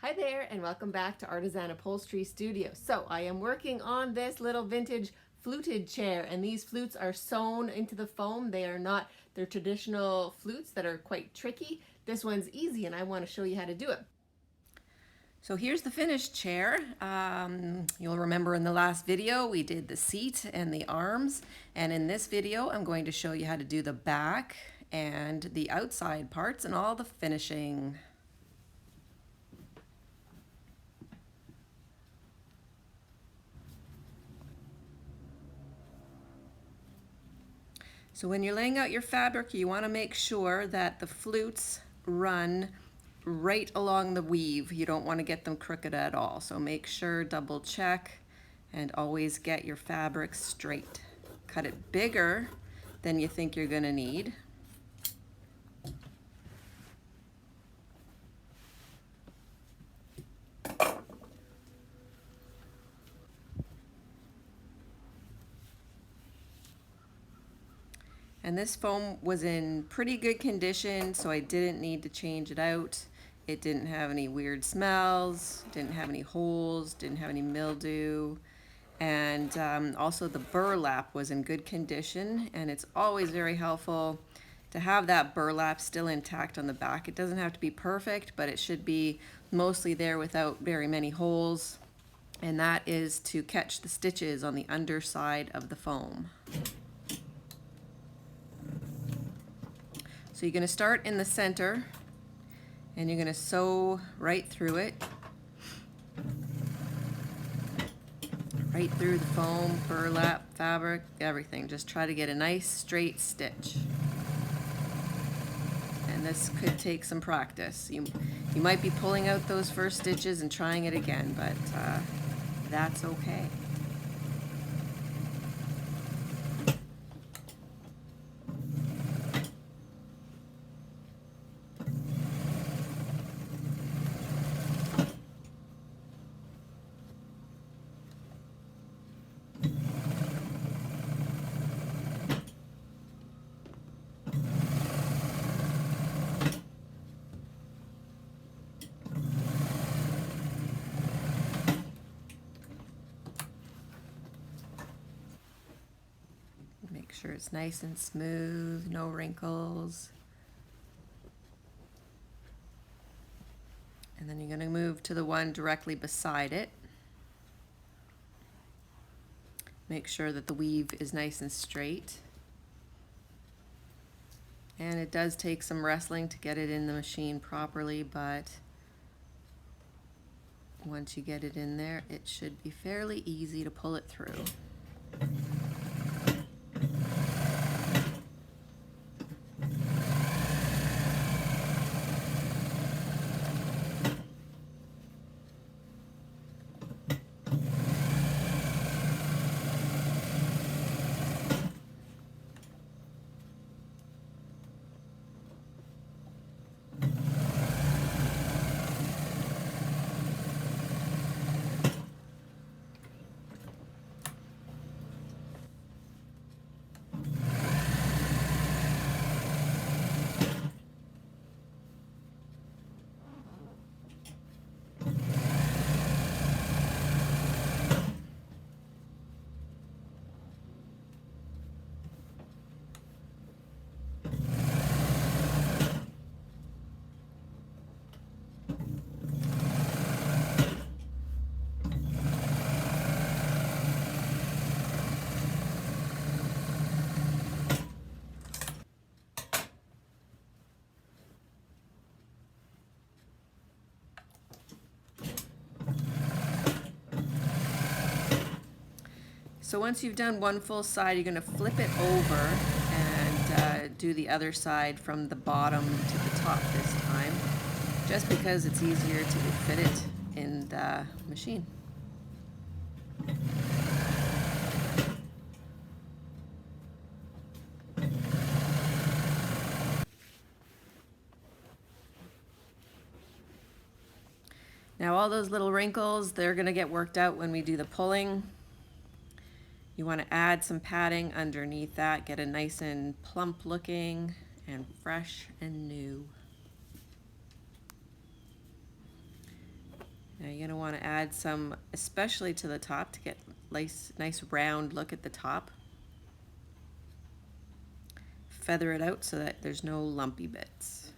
Hi there and welcome back to Artisan Upholstery Studio. So I am working on this little vintage fluted chair, and these flutes are sewn into the foam. They are not their traditional flutes that are quite tricky. This one's easy and I want to show you how to do it. So here's the finished chair. You'll remember in the last video we did the seat and the arms, and in this video I'm going to show you how to do the back and the outside parts and all the finishing. So when you're laying out your fabric, you want to make sure that the flutes run right along the weave. You don't want to get them crooked at all. So make sure, double check, and always get your fabric straight. Cut it bigger than you think you're going to need. And this foam was in pretty good condition, so I didn't need to change it out. It didn't have any weird smells, didn't have any holes, didn't have any mildew. And also the burlap was in good condition, and it's always very helpful to have that burlap still intact on the back. It doesn't have to be perfect, but it should be mostly there without very many holes. And that is to catch the stitches on the underside of the foam. So you're going to start in the center and you're going to sew right through it, right through the foam, burlap, fabric, everything. Just try to get a nice straight stitch. And this could take some practice. You might be pulling out those first stitches and trying it again, but that's okay. Make sure it's nice and smooth, no wrinkles. And then you're going to move to the one directly beside it. Make sure that the weave is nice and straight. And it does take some wrestling to get it in the machine properly, but once you get it in there, it should be fairly easy to pull it through. So once you've done one full side, you're going to flip it over and do the other side from the bottom to the top this time, just because it's easier to fit it in the machine. Now all those little wrinkles, they're going to get worked out when we do the pulling. You want to add some padding underneath that, get it nice and plump looking and fresh and new. you're going to want to add some, especially to the top, to get nice round look at the top. Feather it out so that there's no lumpy bits.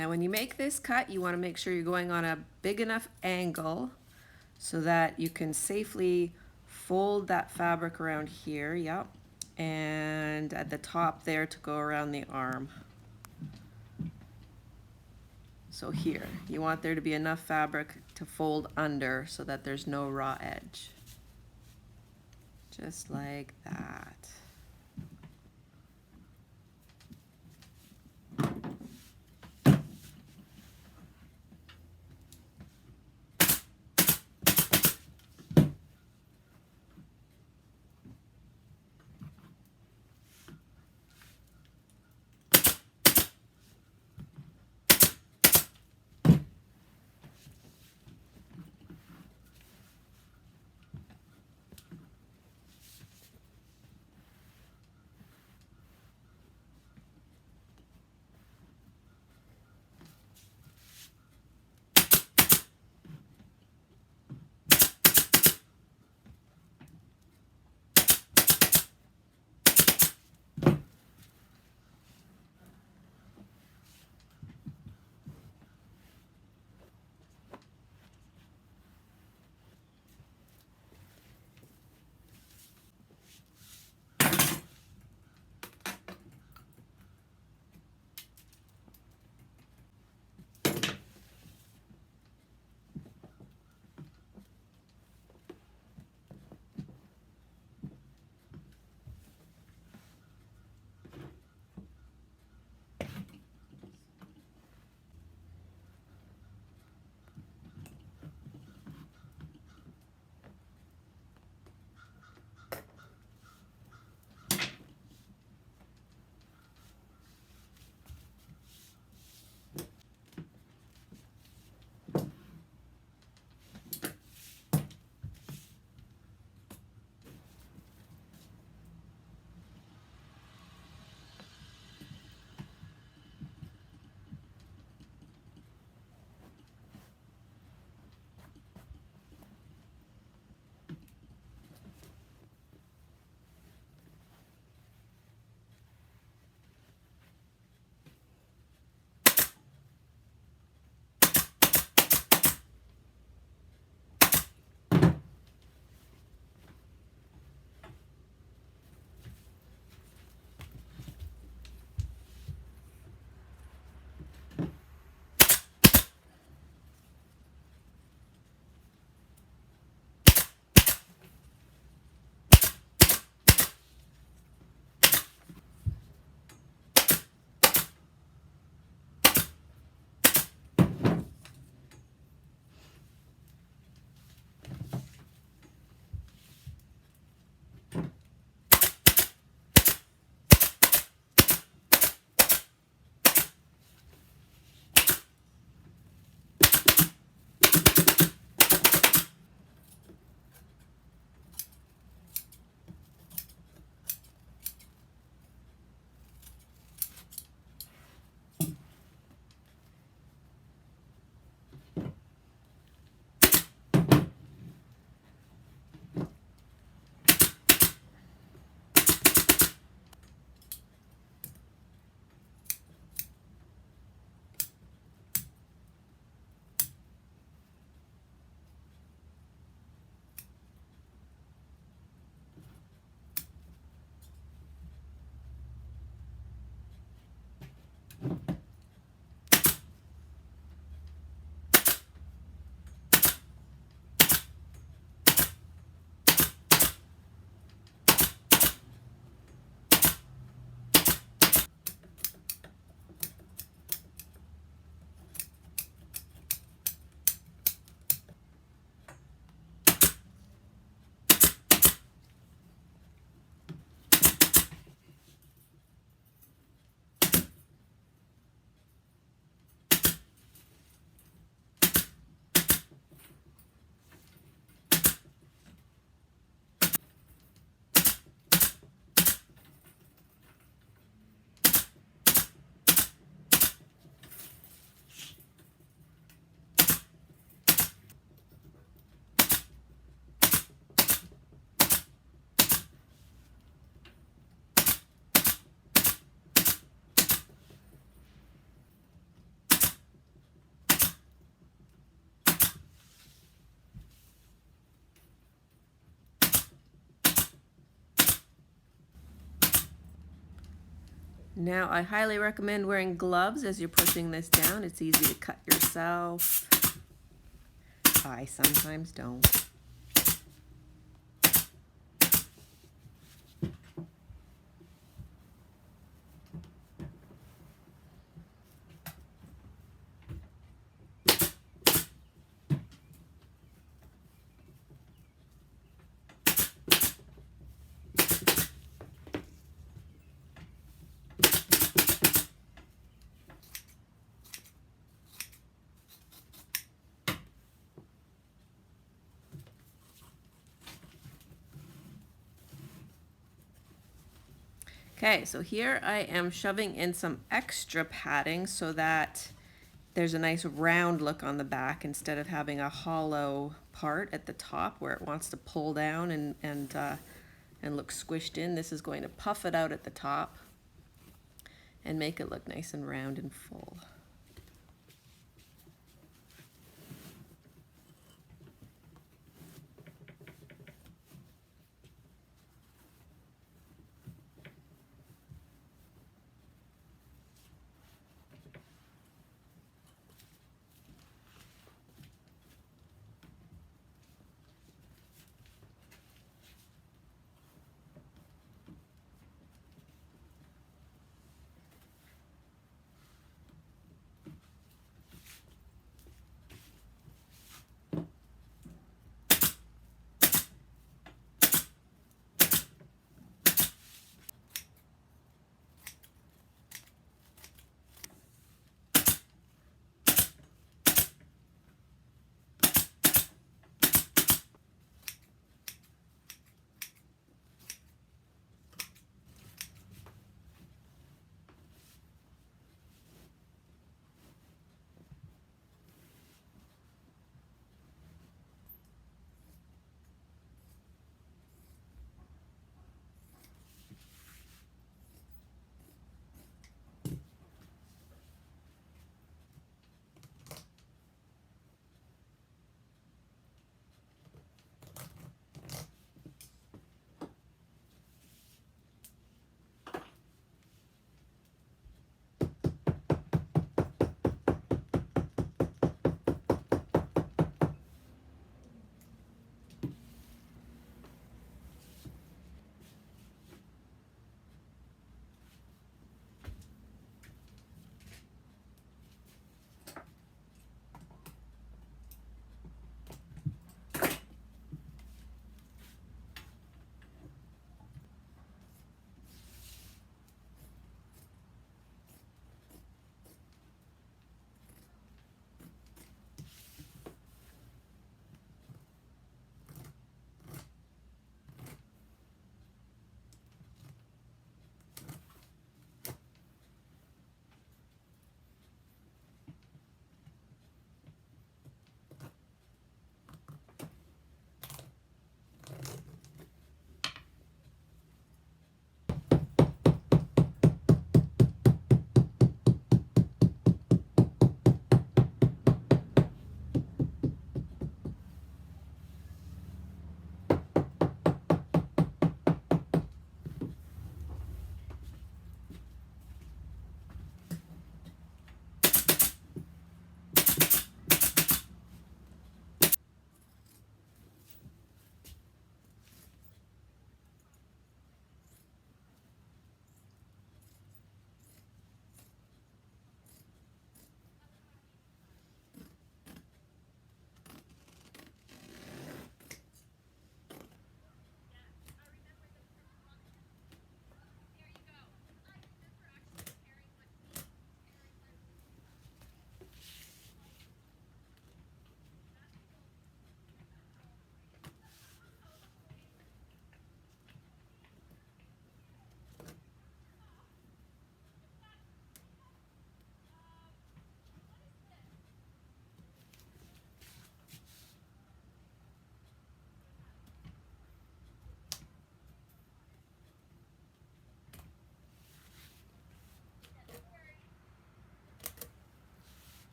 Now when you make this cut, you want to make sure you're going on a big enough angle so that you can safely fold that fabric around here, yep, and at the top there to go around the arm. So here, you want there to be enough fabric to fold under so that there's no raw edge. Just like that. Now I highly recommend wearing gloves as you're pushing this down. It's easy to cut yourself. I sometimes don't. Okay, so here I am shoving in some extra padding so that there's a nice round look on the back instead of having a hollow part at the top where it wants to pull down and look squished in. This is going to puff it out at the top and make it look nice and round and full.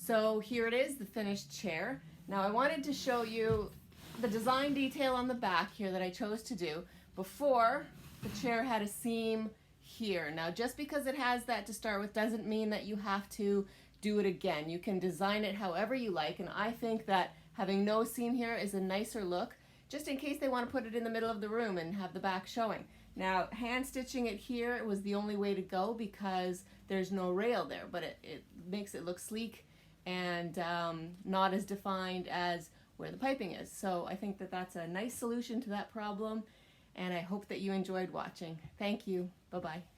So here it is, the finished chair. Now I wanted to show you the design detail on the back here that I chose to do. Before, the chair had a seam here. Now just because it has that to start with doesn't mean that you have to do it again. You can design it however you like, and I think that having no seam here is a nicer look, just in case they want to put it in the middle of the room and have the back showing. Now hand stitching it here was the only way to go because there's no rail there, but it makes it look sleek and not as defined as where the piping is. So I think that that's a nice solution to that problem, and I hope that you enjoyed watching. Thank you. Bye-bye.